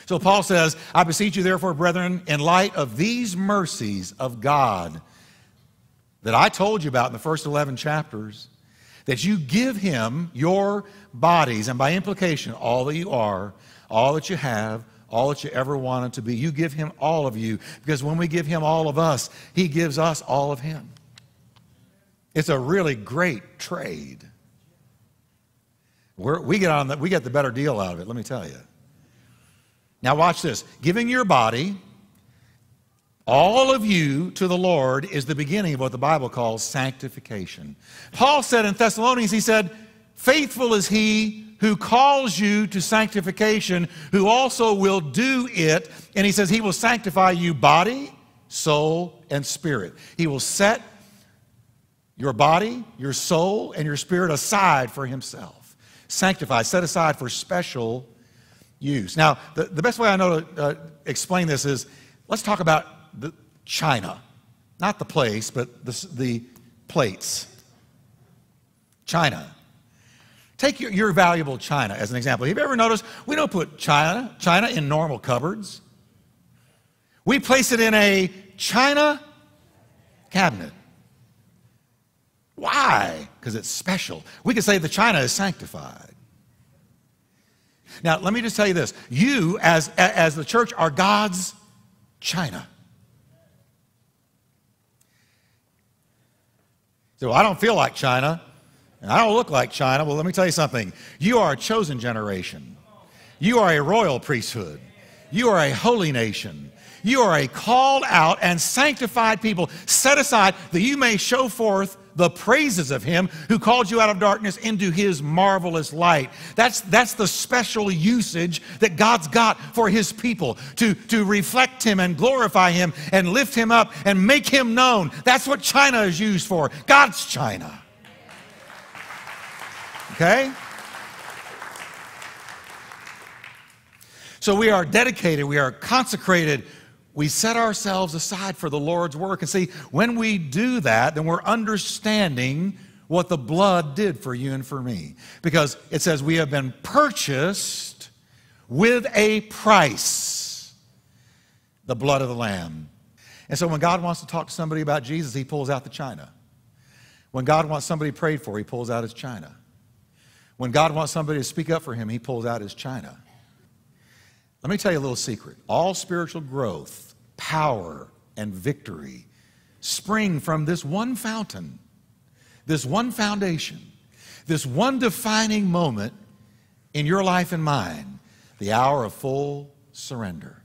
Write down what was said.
So Paul says, I beseech you therefore, brethren, in light of these mercies of God that I told you about in the first 11 chapters, that you give him your bodies, and by implication, all that you are, all that you have, all that you ever wanted to be. You give him all of you, because when we give him all of us, he gives us all of him. It's a really great trade. We get the better deal out of it, let me tell you. Now watch this. Giving your body, all of you, to the Lord is the beginning of what the Bible calls sanctification. Paul said in Thessalonians, he said, faithful is he who calls you to sanctification, who also will do it. And he says he will sanctify you body, soul, and spirit. He will set your body, your soul, and your spirit aside for himself. Sanctify, set aside for special use. Now, the best way I know to explain this is, let's talk about China. Not the place, but the plates. China. Take your valuable china as an example. Have you ever noticed we don't put china in normal cupboards? We place it in a china cabinet. Why? Because it's special. We could say the china is sanctified. Now, let me just tell you this. You, as the church, are God's china. So I don't feel like China, and I don't look like China. Well, let me tell you something. You are a chosen generation. You are a royal priesthood. You are a holy nation. You are a called out and sanctified people, set aside that you may show forth the praises of him who called you out of darkness into his marvelous light. That's the special usage that God's got for his people, to reflect him and glorify him and lift him up and make him known. That's what China is used for, God's China. Okay? So we are dedicated, we are consecrated. We set ourselves aside for the Lord's work. And see, when we do that, then we're understanding what the blood did for you and for me. Because it says we have been purchased with a price, the blood of the Lamb. And so when God wants to talk to somebody about Jesus, he pulls out the china. When God wants somebody prayed for, he pulls out his china. When God wants somebody to speak up for him, he pulls out his china. Let me tell you a little secret. All spiritual growth, power, and victory spring from this one fountain, this one foundation, this one defining moment in your life and mine, the hour of full surrender.